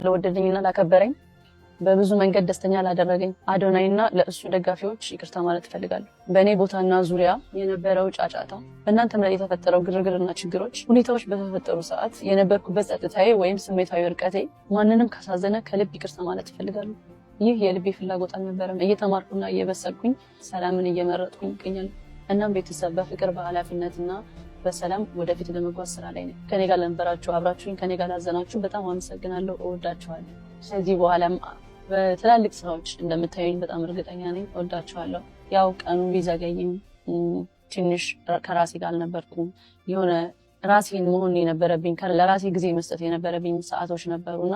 ለወደደኝና ላከበረኝ በብዙ መንገድ ደስተኛ ላደረገኝ አዶናይና ለእሱ ደጋፊዎች ይቅርታ ማለት እፈልጋለሁ። በእኔ ቦታና ዙሪያ የነበረው ጫጫታ፣ በእናንተም ላይ የተፈጠረው ግርግርና ችግሮች፣ ሁኔታዎች በተፈጠሩ ሰዓት የነበርኩበት ጸጥታዬ ወይም ስሜታዊ እርቀቴ ማንንም ካሳዘነ ከልብ ይቅርታ ማለት እፈልጋለሁ። ይህ የልቤ ፍላጎት አልነበረም። እየተማርኩና እየበሰልኩኝ ሰላምን እየመረጥኩኝ እገኛለሁ። እናም ቤተሰብ በፍቅር በኃላፊነትና በሰላም ወደፊት ለመጓዝ ስራ ላይ ነኝ። ከኔ ጋር ለነበራችሁ አብራችሁኝ ከኔ ጋር ላዘናችሁ በጣም አመሰግናለሁ። እወዳችኋለሁ። ከዚህ በኋላም በትላልቅ ስራዎች እንደምታዩኝ በጣም እርግጠኛ ነኝ። እወዳችኋለሁ። ያው ቀኑ ቢዘገይም ትንሽ ከራሴ ጋር አልነበርኩም። የሆነ ራሴን መሆን የነበረብኝ ለራሴ ጊዜ መስጠት የነበረብኝ ሰዓቶች ነበሩና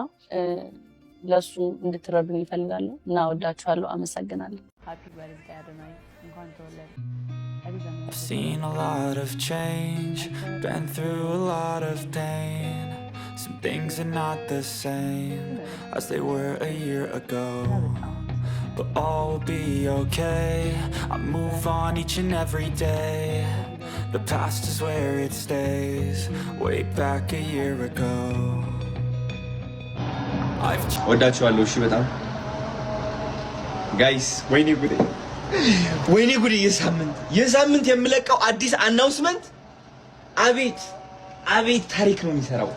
ለሱ እንድትረዱኝ ይፈልጋለሁ እና እወዳችኋለሁ። አመሰግናለሁ። ሃፒ በርዝዴይ አዶናይ። እንኳን ተወለደ። I've seen a lot of change, been through a lot of pain. Some things are not the same as they were a year ago, but all will be okay. I move on each and every day. The past is where it stays, way back a year ago. ወዳችኋለሁ። እሺ በጣም ጋይስ፣ ወይኔ ጉዴ የሳምንት የምለቀው አዲስ አናውንስመንት አቤት ታሪክ ነው የሚሰራው።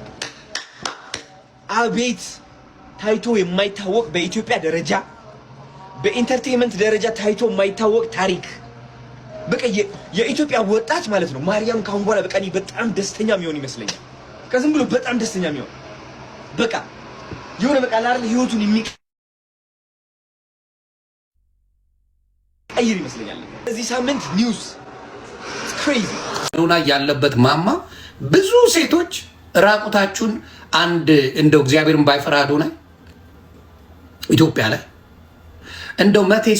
አቤት ታይቶ የማይታወቅ በኢትዮጵያ ደረጃ በኢንተርቴይንመንት ደረጃ ታይቶ የማይታወቅ ታሪክ። በቃ የኢትዮጵያ ወጣት ማለት ነው ማርያም ካሁን በኋላ በቃ በጣም ደስተኛ የሚሆን ይመስለኛል። ከዝም ብሎ በጣም ደስተኛ የሚሆን በቃ የሆነ በቃ አይደል ህይወቱን የሚቀይር ይመስለኛል። እዚህ ሳምንት ኒውስ ክሬዚ ሆና ያለበት ማማ ብዙ ሴቶች ራቁታችሁን አንድ እንደው እግዚአብሔርን ባይፈራ አዶናይ ኢትዮጵያ ላይ እንደው 100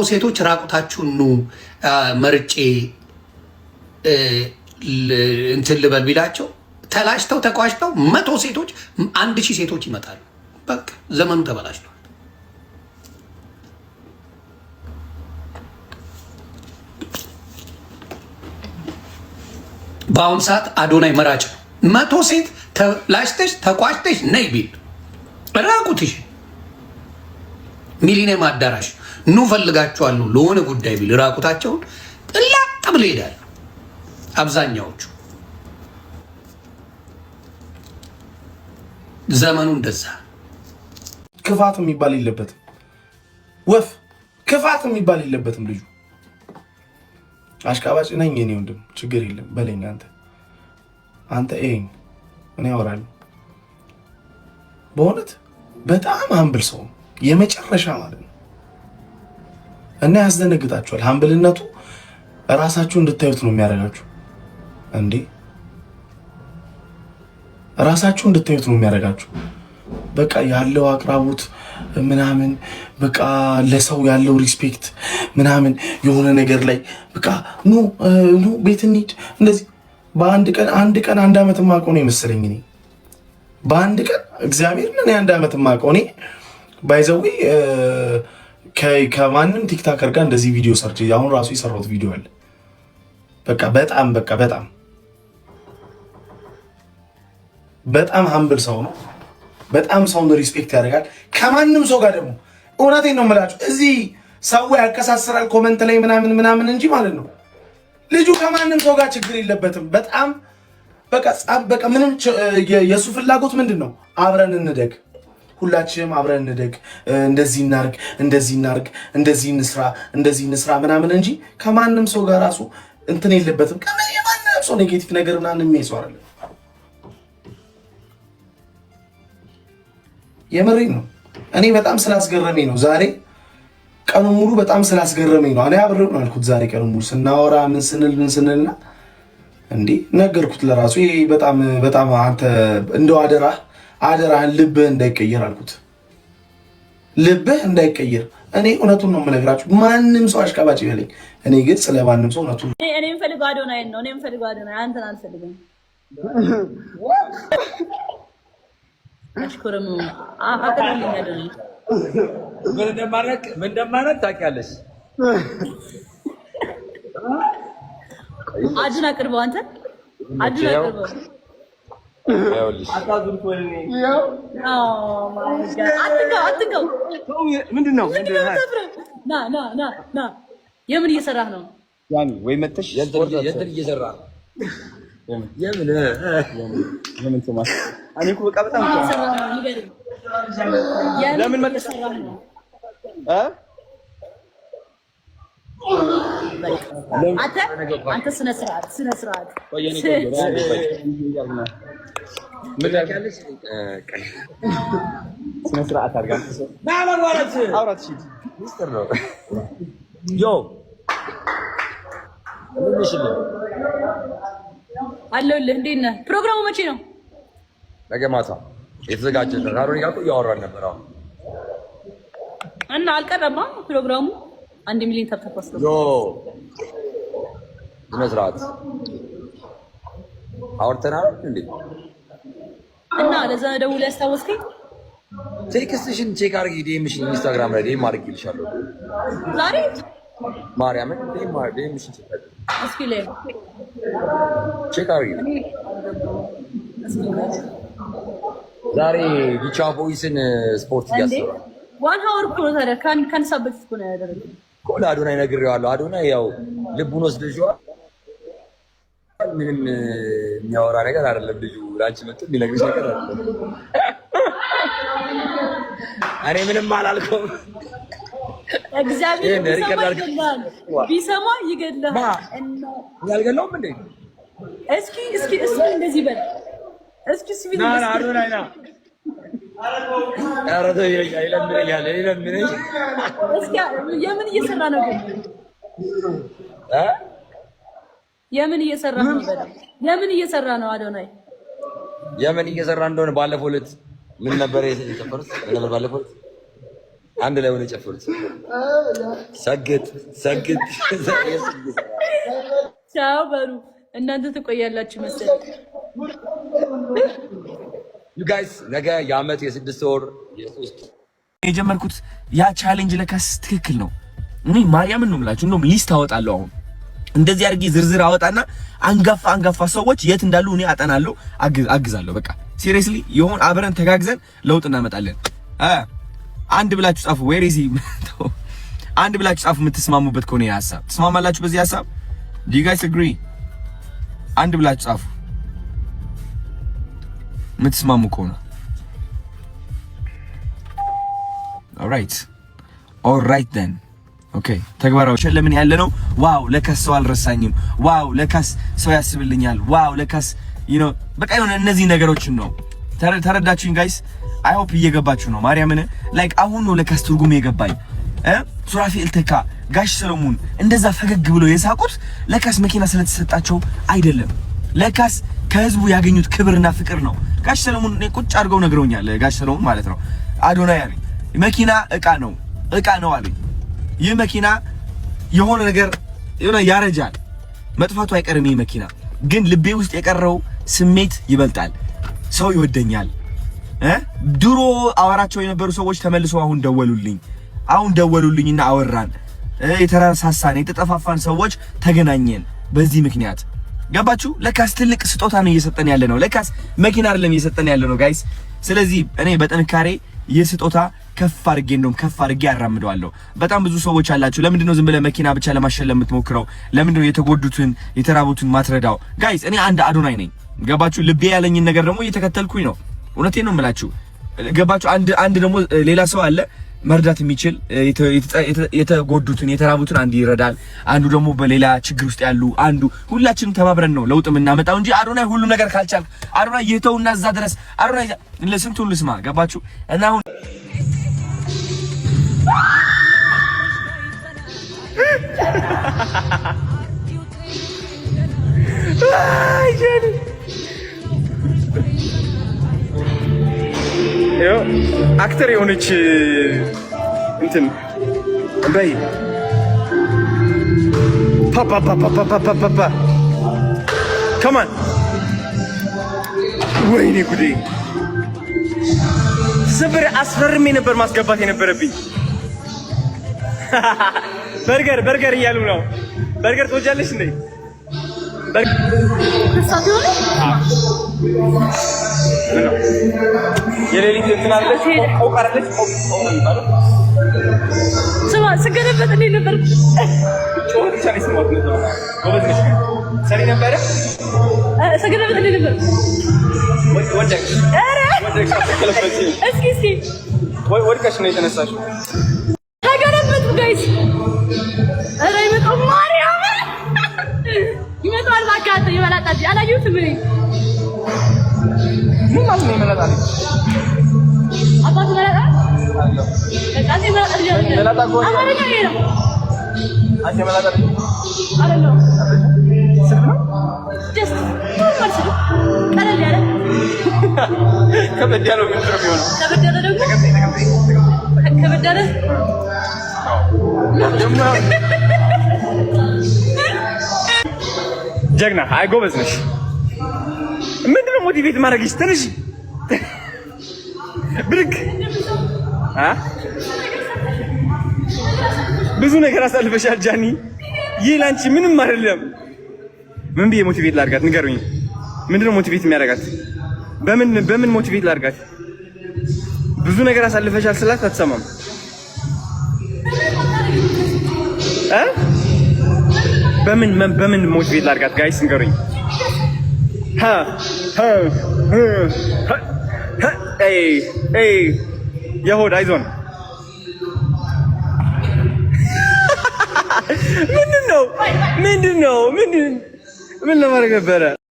ሴቶች ራቁታችሁን ኑ መርጬ እንትን ልበል ቢላቸው ተላሽተው ተቋሽተው 100 ሴቶች 1000 ሴቶች ይመጣሉ። በቃ ዘመኑ ተበላሽቷል። በአሁኑ ሰዓት አዶናይ መራጭ ነው። 100 ሴት ተላሽተሽ ተቋሽተሽ ነይ ቢል ራቁትሽ ሚሊኒየም አዳራሽ ኑ ፈልጋችኋለሁ ለሆነ ጉዳይ ቢል ራቁታቸውን ጥላጥ ብለው ይሄዳሉ። አብዛኛዎቹ ዘመኑ እንደዛ። ክፋት የሚባል የለበትም። ወፍ ክፋት የሚባል የለበትም። ልጁ አሽቃባጭ ነኝ እኔ ወንድም ችግር የለም በለኝ። አንተ እኔ አወራለሁ። በእውነት በጣም አምብል ሰው የመጨረሻ ማለት ነው። እና ያስደነግጣችኋል። አምብልነቱ ራሳችሁ እንድታዩት ነው የሚያደርጋችሁ። እንዴ ራሳችሁ እንድታዩት ነው የሚያደርጋችሁ። በቃ ያለው አቅራቦት ምናምን በቃ ለሰው ያለው ሪስፔክት ምናምን የሆነ ነገር ላይ በቃ ኑ ቤት እንሂድ እንደዚህ አንድ ቀን አንድ ዓመት ማቀው ነው የመሰለኝ። እኔ በአንድ ቀን እግዚአብሔርን እኔ አንድ ዓመት ማቀው እኔ ባይዘዊ ከማንም ቲክታከር ጋር እንደዚህ ቪዲዮ ሰርች አሁን ራሱ የሰራሁት ቪዲዮ አለ። በጣም ሀምብል ሰው ነው። በጣም ሰውን ሪስፔክት ያደርጋል ከማንም ሰው ጋር። ደግሞ እውነቴን ነው የምላችሁ እዚህ ሰው ያከሳስራል ኮመንት ላይ ምናምን እንጂ ማለት ነው ልጁ ከማንም ሰው ጋር ችግር የለበትም። በጣም በቃ ምንም የሱ ፍላጎት ምንድነው? አብረን እንደግ፣ ሁላችንም አብረን እንደግ፣ እንደዚህ እናርግ፣ እንደዚህ እንስራ ምናምን እንጂ ከማንም ሰው ጋር ራሱ እንትን የለበትም። ከማንም ሰው ኔጌቲቭ ነገር ምናምን የሚይዘው አይደለም። የምሬን ነው። እኔ በጣም ስላስገረመኝ ነው ዛሬ ቀኑን ሙሉ በጣም ስላስገረመኝ ነው። እኔ አብሬው ነው ያልኩት ዛሬ ቀኑን ሙሉ ስናወራ ምን ስንልና እንዴ ነገርኩት ለራሱ ይሄ በጣም አንተ እንደው አደራህን ልብህ እንዳይቀየር አልኩት። ልብህ እንዳይቀየር። እኔ እውነቱን ነው የምነግራችሁ። ማንም ሰው አሽቃባጭ ይበለኝ፣ እኔ ግን ስለማንም ሰው እውነቱን እኔ የምፈልገው አዶናይ ነው። እኔ የምፈልገው አዶናይ አንተን አልፈልግም። አሽኮረም አቀረልኝ አዶናይ ምን እንደማረግ ታውቂያለሽ? አድና ቅርበው አንተ አድና ቅርበው ይኸውልሽ አታዙርት ወለኔ አትገው ምንድነው ና የምን እየሰራህ ነው ያኒ ወይ መተሽ የእንትን እየሰራ ነው የምን ተማስ እኔ እኮ በቃ በጣም ለምን መተሽ አንተ ስነ ስርዓት ምን ያካለሽ ስነ ስርዓት አድርጋ አውራት ሺት ሚስተር ነው ዮ አለሁልህ። እንዴት ነህ? ፕሮግራሙ መቼ ነው? ነገ ማታ የተዘጋጀ ነው። ካሮኒ ጋር እኮ እያወራን ነበር። አሁን እና አልቀረማ ፕሮግራሙ 1 ሚሊዮን ተከፋፍሎ ዮ መስራት አውርተናል እንዴ? እና ለዛ ደውለህ ያስታወስከኝ ቴክስትሽን ቼክ አድርጊ። ዲኤምሽን ኢንስታግራም ላይ ዲኤም አድርጊልሻለሁ ዛሬ ማርያምን ዲኤምሽን ቼክ አድርጊ። እስኪ ላይ ቼክ አድርጊ። ዛሬ ዲቻ ቦይስን ስፖርት እያሰራ ዋን ሀወር እኮ ነው። ታዲያ ከአንድ ሰዓት በፊት እኮ ነው ያደረገው እኮ ለአዶናይ ነግሬዋለሁ። አዶናይ ያው ልቡን ወስደሽዋል። ምንም የሚያወራ ነገር አይደለም ልጁ። ላንቺ መጥቶ የሚነግርሽ ነገር አይደለም። እኔ ምንም አላልኩም። እግዚአብሔር ቢሰማ ይገድልሃል። ያልገለውም እንዴ? እስኪ እንደዚህ በል። እስኪ ሲቪል አዶናይ ና ኧረ ተው ይለምነኛል። እስኪ የምን እየሰራ ነው ግን? የምን እየሰራ ነው? የምን እየሰራ ነው አዶናይ? የምን እየሰራ እንደሆነ ባለፈው ዕለት ምን ነበር የጨፈሩት? ባለፈው ዕለት አንድ ላይ ሆነ የጨፈሩት። ሰግጥ ቻው በሉ። እናንተ ትቆያላችሁ መሰለኝ። ዩ ጋይስ ነገ የዓመት የ6 ወር የ3 የጀመርኩት ያ ቻሌንጅ ለካስ ትክክል ነው። እኔ ማርያምን ነው የምላችሁ። እንደውም ሊስት አወጣለሁ አሁን እንደዚህ አድርጌ ዝርዝር አወጣና አንጋፋ ሰዎች የት እንዳሉ እኔ አጠናለሁ፣ አግዛለሁ። በቃ ሲሪየስሊ የሆነ አብረን ተጋግዘን ለውጥ እናመጣለን። አንድ ብላችሁ ጻፉ። ዌር ኢዝ አንድ ብላችሁ ጻፉ። የምትስማሙበት ከሆነ ሐሳብ ትስማማላችሁ በዚህ ሐሳብ? ዱ ዩ ጋይስ አግሪ? አንድ ብላችሁ ጻፉ የምትስማሙ ከሆነ። ኦልራይት ደን ኦኬ። ተግባራዊ ለምን ያለ ነው? ዋው ለካስ ሰው አልረሳኝም። ዋው ለካስ ሰው ያስብልኛል። ዋው ለካስ በቃ የሆነ እነዚህ ነገሮችን ነው። ተረዳችሁኝ ጋይስ? አይ ሆፕ እየገባችሁ ነው። ማርያምን ላይክ አሁን ነው ለካስ ትርጉም የገባኝ። ሱራፌል ተካ፣ ጋሽ ሰለሞን እንደዛ ፈገግ ብሎ የሳቁት ለካስ መኪና ስለተሰጣቸው አይደለም። ለካስ ከህዝቡ ያገኙት ክብርና ፍቅር ነው። ጋሽ ሰለሞን ቁጭ አድርገው ነግረውኛል። ጋሽ ሰለሞን ማለት ነው አዶናይ አለኝ መኪና እቃ ነው አለኝ። ይህ መኪና የሆነ ነገር ያረጃል፣ መጥፋቱ አይቀርም። ይህ መኪና ግን ልቤ ውስጥ የቀረው ስሜት ይበልጣል። ሰው ይወደኛል። ድሮ አወራቸው የነበሩ ሰዎች ተመልሰው አሁን ደወሉልኝና አወራን። የተራሳሳን የተጠፋፋን ሰዎች ተገናኘን በዚህ ምክንያት። ገባችሁ? ለካስ ትልቅ ስጦታ ነው እየሰጠን ያለ ነው። ለካስ መኪና አይደለም እየሰጠን ያለ ነው ጋይስ። ስለዚህ እኔ በጥንካሬ የስጦታ ከፍ አድርጌ ያራምደዋለሁ። በጣም ብዙ ሰዎች አላችሁ፣ ለምንድን ነው ዝም ብለህ መኪና ብቻ ለማሸለም የምትሞክረው? ለምንድን ነው የተጎዱትን የተራቡትን ማትረዳው? ጋይስ እኔ አንድ አዶናይ ነኝ። ገባችሁ? ልቤ ያለኝን ነገር ደግሞ እየተከተልኩኝ ነው። እውነቴን ነው የምላችሁ። ገባችሁ? አንድ ደግሞ ሌላ ሰው አለ መርዳት የሚችል የተጎዱትን የተራቡትን አንዱ ይረዳል፣ አንዱ ደግሞ በሌላ ችግር ውስጥ ያሉ አንዱ። ሁላችንም ተባብረን ነው ለውጥ የምናመጣው እንጂ አዶናይ ሁሉ ነገር ካልቻል አዶናይ ይተውና እዛ ድረስ አዶናይ ለስንቱን ልስማ። ገባችሁ? እና አሁን አክተር የሆነች እንትን በይ ፓፓ ከማን ወይኔ ጉዴ! ስብር አስፈርሜ ነበር ማስገባት የነበረብኝ። በርገር እያሉ ነው። በርገር ትወጃለሽ እንዴ? የሌሊት እንትን አለች ቆቅ አይደለች ቆቅ ነው የሚባለው። ስማ ስገለበጥ እንዴት ነበር? ጮህ ብቻ ነው ስሞት ነው። ጎበዝ ነሽ። ሰሪ ነበረ ስገለበጥ እንዴት ነበር? ወደቅሽ ተከለፈች። እስኪ ወድቀሽ ነው የተነሳሽው? ተገለበጡ ጋይስ። ኧረ ይመጣው ማርያም ይመጣል። ባካተ ይመላጣል። አላየሁትም እኔ ምን ማለት ነው ይመላጣል? አባቱ መላጣ ለቃዚ መላጣ አማርኛ ይሄ ነው። አንቺ መላጣ አይደለም ስም ነው ጀስት ኖርማል ስም ቀለል ያለ ከበድ ያለው ምን ነው የሚሆነው? ከበድ ያለ ደግሞ ከበድ ያለ ጀግና። አይ ጎበዝ ነሽ። ምንድን ነው ሞቲቬት ማድረግሽ? ትንሽ ብድግ ብዙ ነገር አሳልፈሻል ጃኒ። ይህ ላንቺ ምንም አይደለም። ምን ብዬ ሞቲቬት ላድርጋት? ንገሩኝ። ምንድነው ሞቲቬት የሚያደርጋት? በምን ሞቲቬት ላድርጋት? ብዙ ነገር አሳልፈሻል ስላት አትሰማም። በምን ሞቲቬት ላድርጋት? ጋይስ ንገሩኝ። የሆድ አይዞን ምንድን ነው ምን ለማድረግ ነበረ?